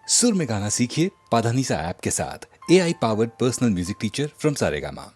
सुर में गाना सीखिए पाधानीसा ऐप के साथ। AI powered personal music teacher from Saregama.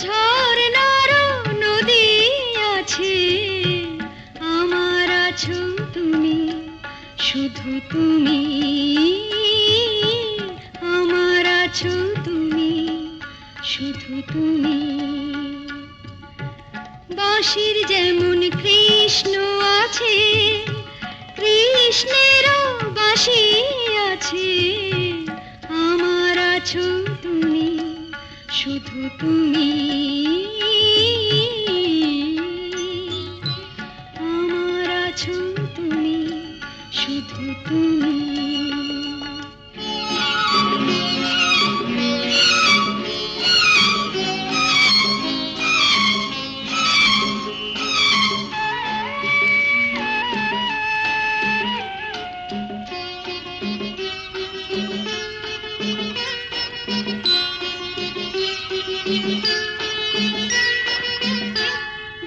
ঝর্ণারও নদী আছে, আমার আছো তুমি, শুধু তুমি, আমার আছো তুমি, শুধু তুমি। বাঁশির যেমন কৃষ্ণ আছে, কৃষ্ণেরও বাঁশি আছে, আমার আছো তুমি, শুধু তুমি, আমার আছো তুমি, শুধু তুমি।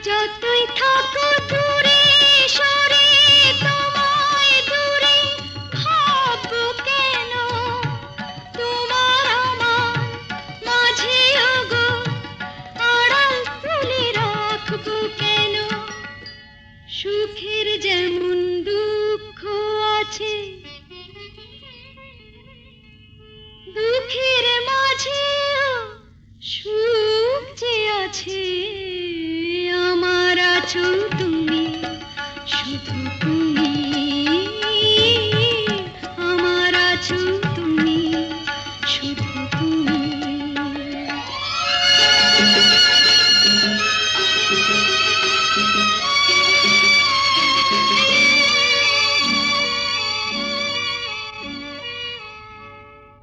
যতই থাকো দূরে সরে, তোমায় দূরে ভাববো কেন, তোমার আমার মাঝে ওগো আড়াল তুলে রাখবো কেন। সুখের যেমন দুঃখ আছে, দুঃখের মাঝেও সুখ যে আছে, আমার আছো তুমি, শুধু তুমি, আমার আছো তুমি, শুধু তুমি।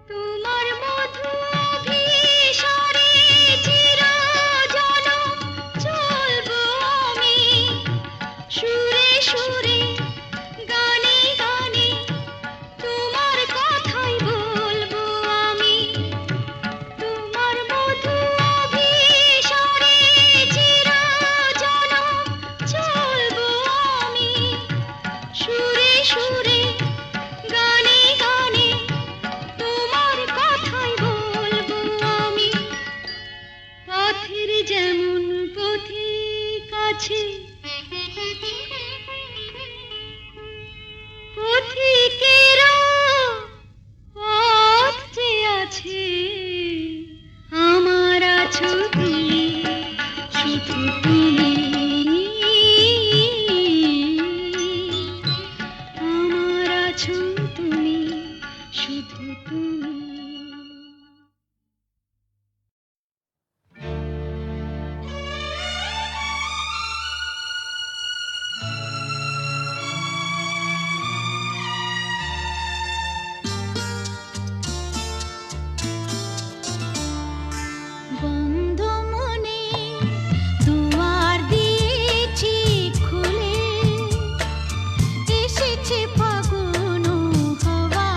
তোমার মধু অভিসারে চিরজনম চলবো আমি, সুরে সুরে গানে গানে তোমার কথাই বলবো আমি। তোমার মধু অভিসারে চিরজনম চলবো আমি, সুরে সুরে গানে গানে তোমার কথাই বলবো আমি। পথের যেমন পথিক আছে, পথিকেরও পথ যে আছে, আমার আছো তুমি, শুধু তুমি, আমার আছো তুমি, শুধু তুমি। বন্ধ মনে দুয়ার দিয়েছি খুলে, এসেছে ফাগুন হাওয়া,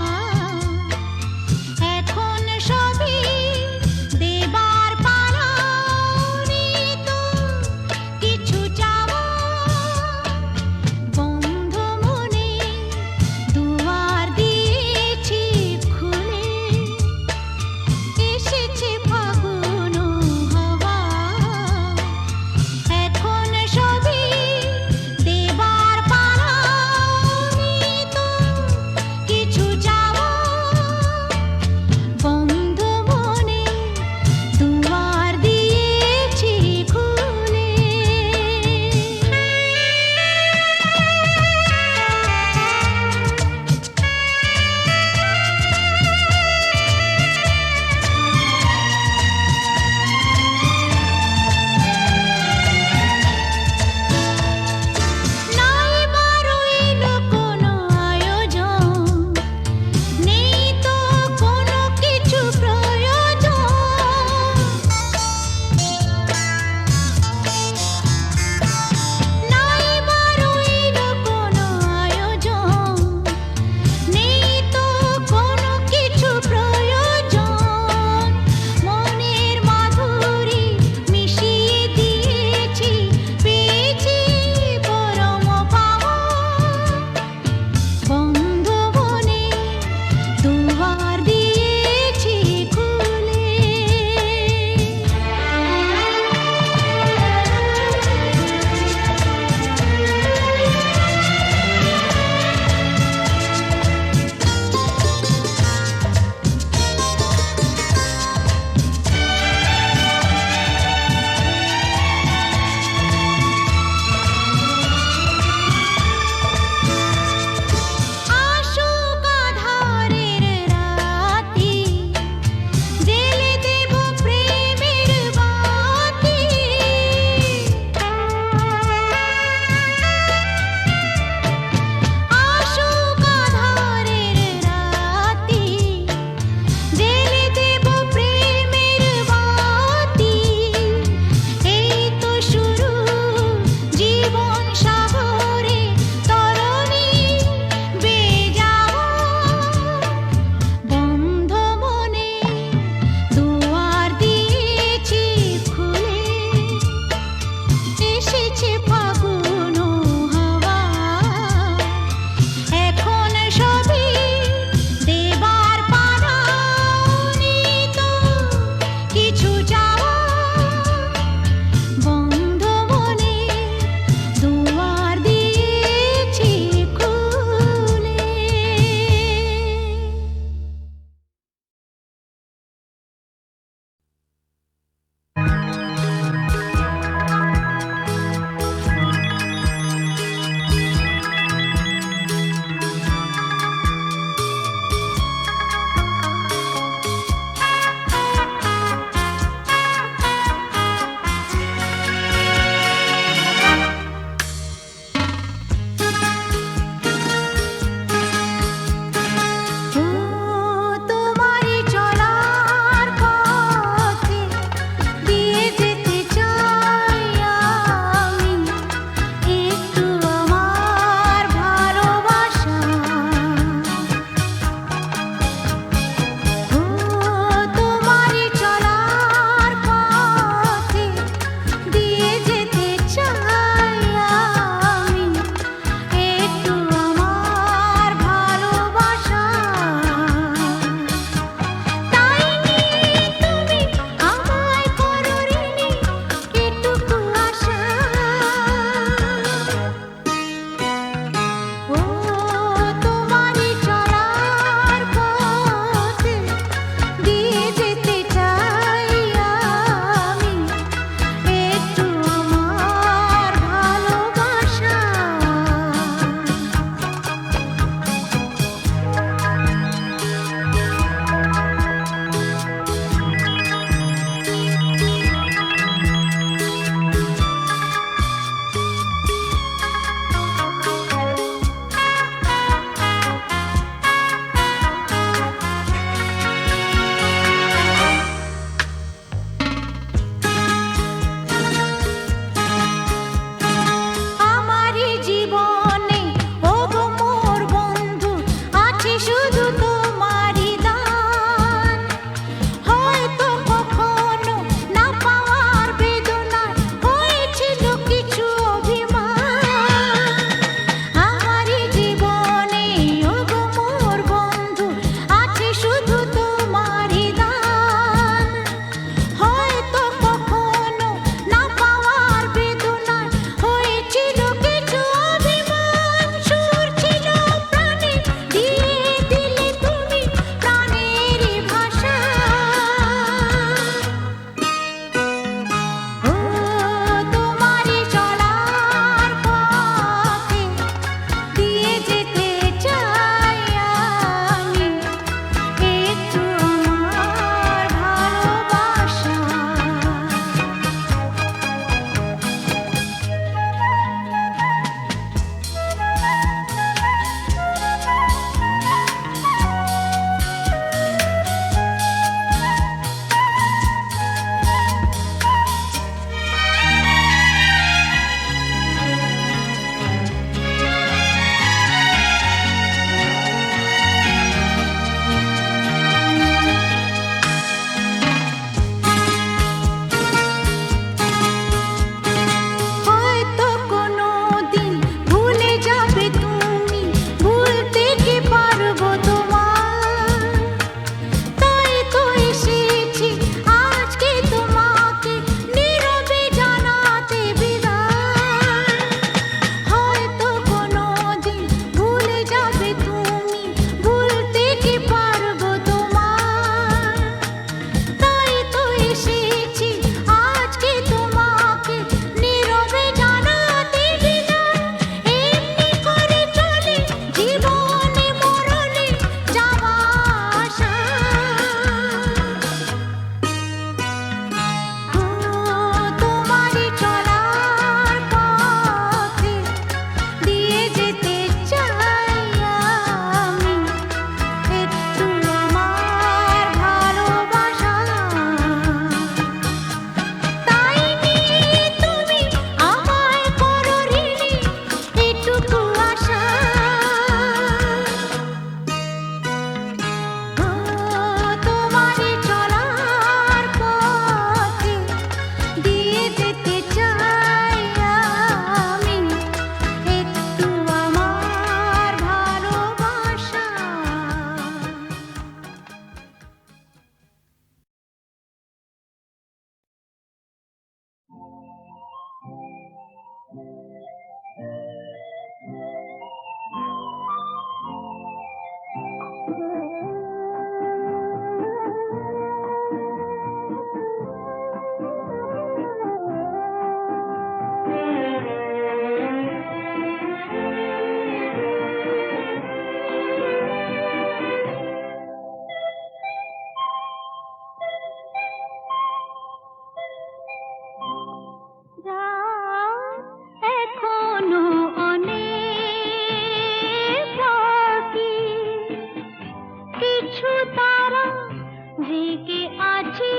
জেগে আছি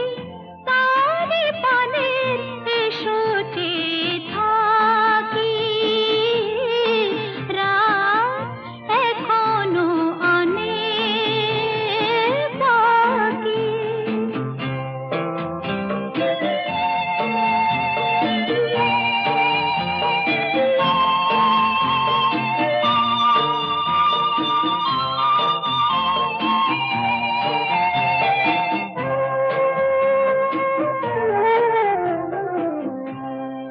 তারি পানে এসো চেয়ে থাকি রাত এখনো অনেক বাকি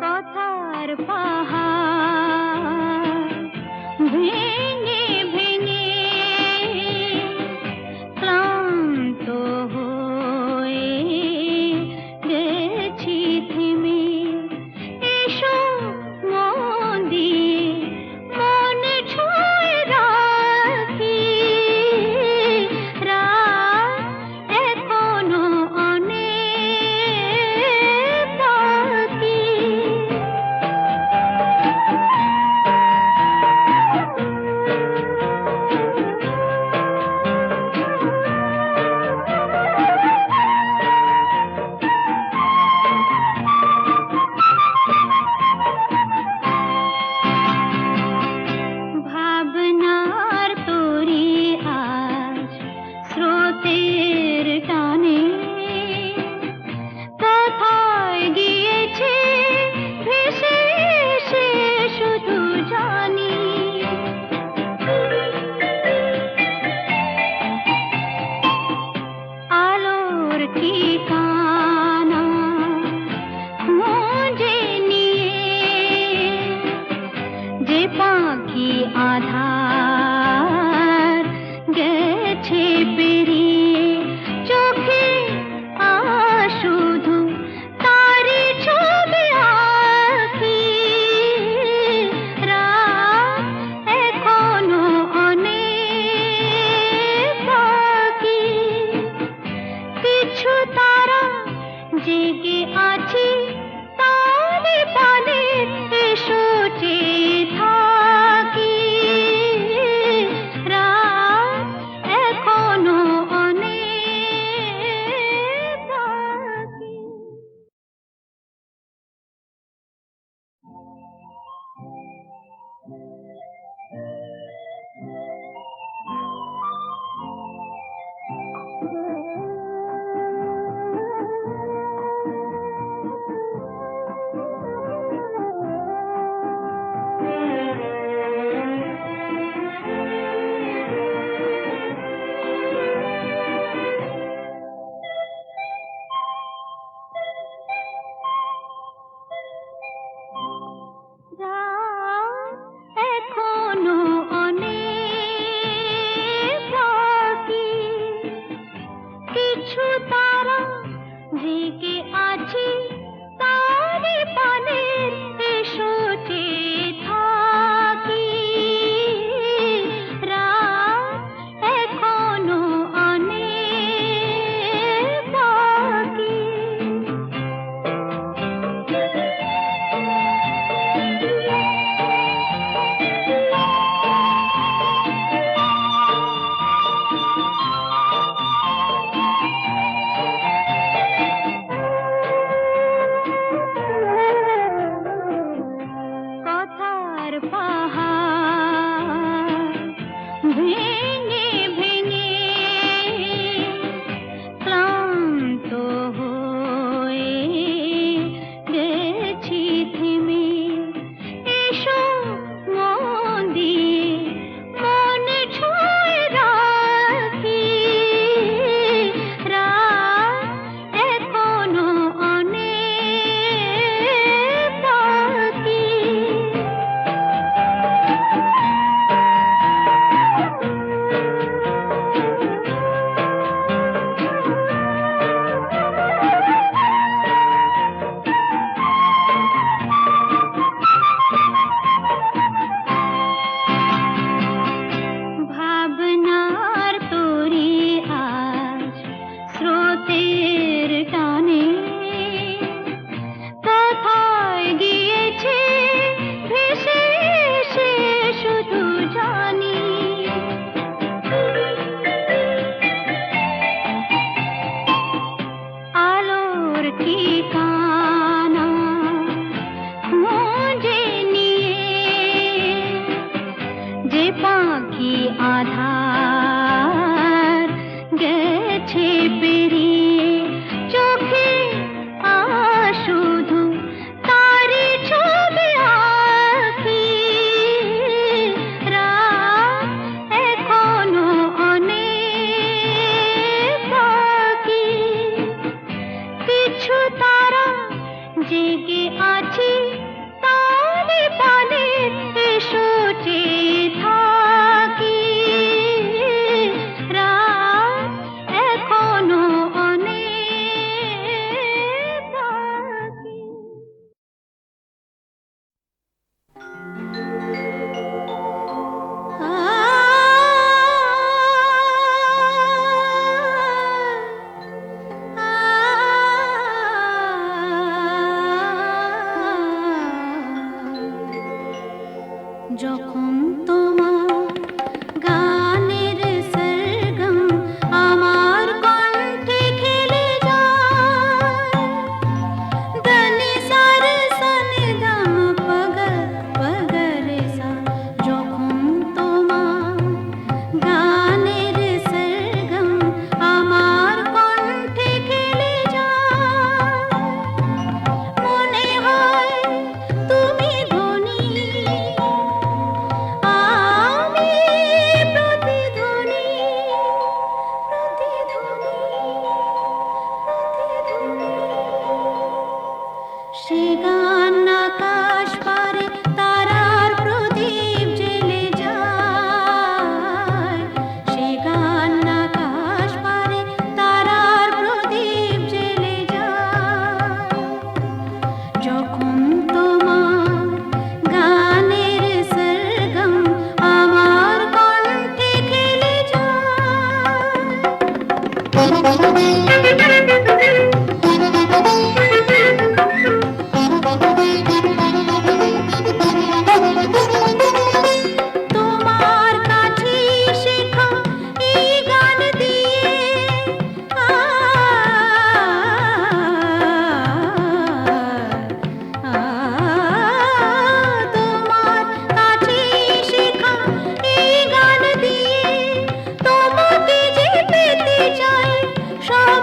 কথার পাহাড় ভেঙে ভেঙে ক্লান্ত হয়ে গেছি থেমে এসো মন দিয়ে মনে ছুঁয়ে রাখি রাত এখনো অনেক বাকি ভাবনার তরি আজ স্রোতের টানে কোথায় গিয়েছে ভেসে এসে শুধু জানি আলোর ঠিকানা খুঁজে নিয়ে যে পাখি আধার গেছে পেরিয়ে চোখে শুধু তারি ছবি আঁকি রাত এখনো অনেক বাকি কিছু তারা জেগে আছি তারে পানে এসো চেয়ে থাকি রাত এখনো অনেক বাকি রাত এখনো অনেক বাকি কিছু তারা জেগে আছি তারে পানে এসো চেয়ে থাকি রাত এখনো অনেক বাকি কথার পাহাড় ভেঙে ভেঙে ক্লান্ত হয়ে গেছি থেমে এসো মন দিয়ে মনে ছুঁয়ে রাখি রাত এখনো অনেক বাকি আধার গেছে পেরিয়ে চোখে শুধু তারি ছবি আঁকি রাত এখনো অনেক বাকি কিছু তারা জেগে আছে তারে পানে এসো চেয়ে থাকি রাত এখনো অনেক বাকি যখন তোমার গানের সরগম আমার কণ্ঠে খেলে যায় দনি সার সনি দম পগ পগরে সা যখন তোমার গানের সরগম আমার কণ্ঠে খেলে যায় মনে হয় তুমি ধনী আমি প্রতিধ্বনি সে গান আকাশ পারে তারার প্রদীপ জেলে যায় সে গান আকাশ পারে তারার প্রদীপ জেলে যায় যখন তোমার গানের সরগম আমার কণ্ঠে খেলে তোমার কাছে শেখা এই গান দিয়ে তোমার কাছে শেখা এই গান দিয়ে তোমাকে যে পেতে চাই সব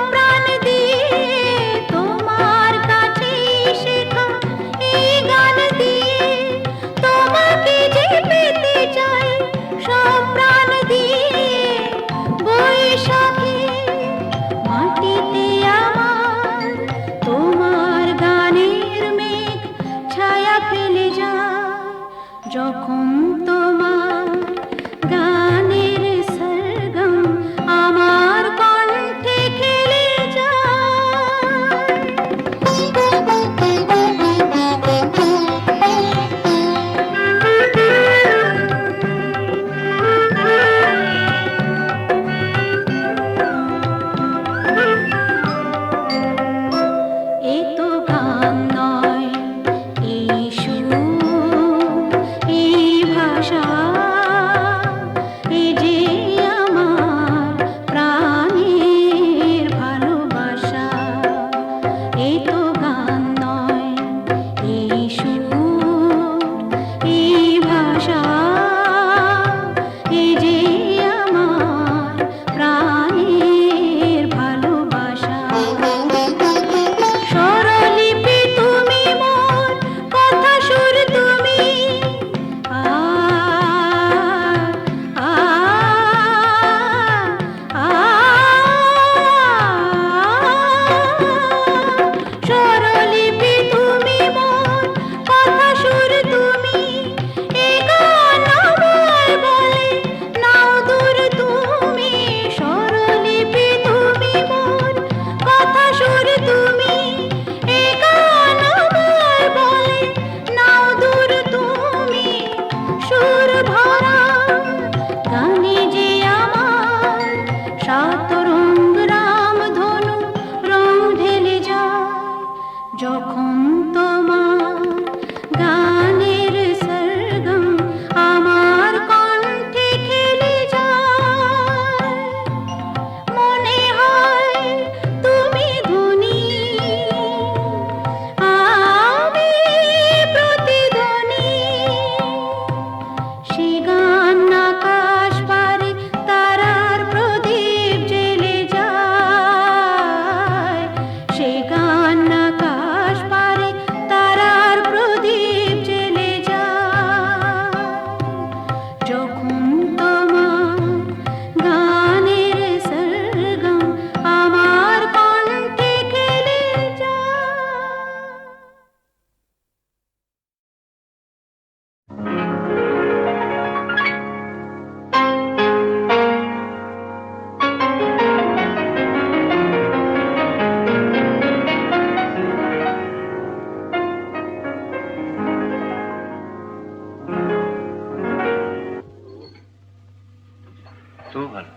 ভালো।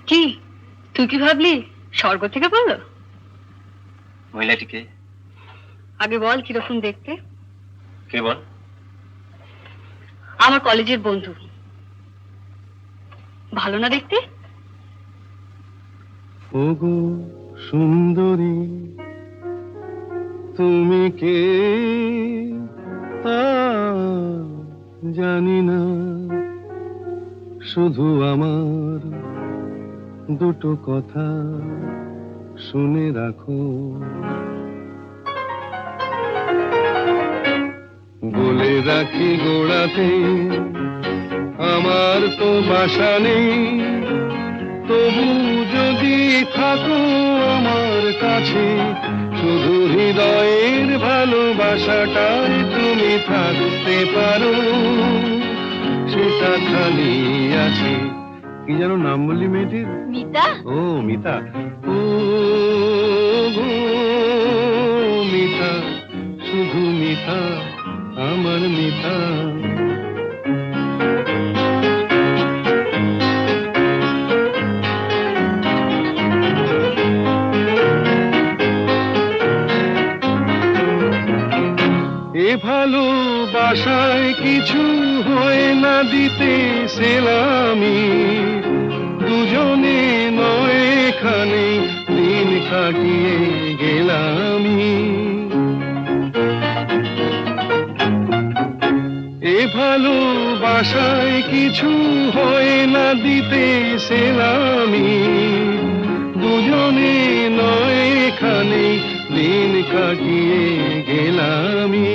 কি তুই কি ভাবলি স্বর্গ থেকে বললো? মহিলাটিকে আগে বল কিরকম দেখতে। কে বল? আমার কলেজের বন্ধু। ভালো না দেখতে? ওগো সুন্দরী, তুমি কে তা জানি না, শুধু আমার দুটো কথা শুনে রাখো। বলে রাখি গোড়াতে আমার তো বাসা নেই, তবু যদি থাকো আমার কাছে, শুধু হৃদয়ের ভালোবাসাটায় তুমি থাকতে পারো, সেটা খালি আছে। কি যেন নাম বললি মেয়েটির? মিতা। ও মিতা। ও গো মিতা, শুধু মিতা, আমার মিতা। এ ভালোবাসায় কিছু হয় না দিতে সেলামি, দুজনে নয় এখানে দিন কাটিয়ে গেলামি। এ ভালোবাসায় কিছু হয় না দিতে সেলামি, দুজনে নয় এখানে দিন কাটিয়ে গেলামি।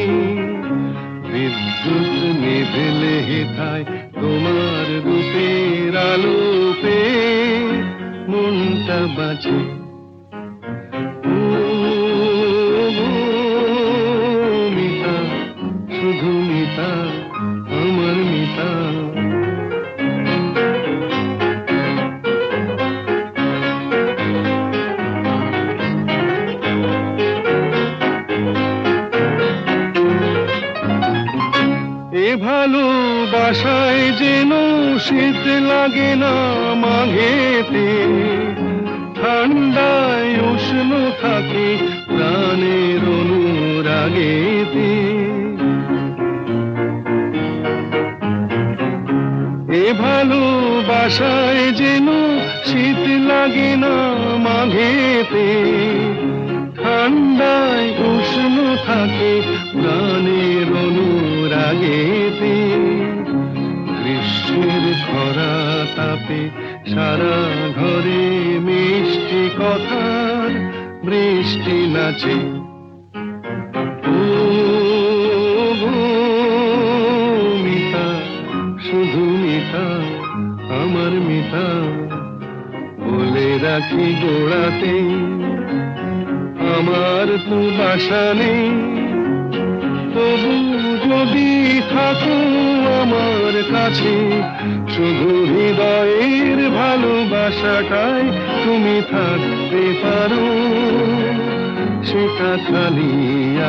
বিদ্যুৎ নেভেলে হেথায় তোমার রূপের আলো পেয়ে মনটা বাঁচে। ও গো মিতা, শুধু মিতা, আমার মিতা। এ ভালোবাসায় যেন শীত লাগে না মাঘেতে, ঠান্ডায় উষ্ণ থাকে প্রাণের অনুরাগেতে। এ ভালোবাসায় যেন শীত লাগে না মাঘেতে, ঠান্ডায় উষ্ণ থাকে প্রাণের অনুরাগেতে। গ্রীষ্মের খরা তাপে সারা ঘরে মিষ্টি কথার বৃষ্টি নাচে। ও গো মিতা, শুধু মিতা, আমার মিতা। বলে রাখি গোড়াতে আমার তো বাসা নেই, তবু যদি থাকো আমার কাছে, শুধু হৃদয়ের ভালোবাসাটাই তুমি থাকতে পারো, সেটা খালি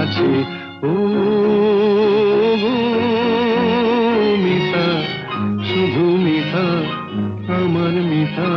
আছে। ও গো মিতা, শুধু মিতা, আমার মিতা।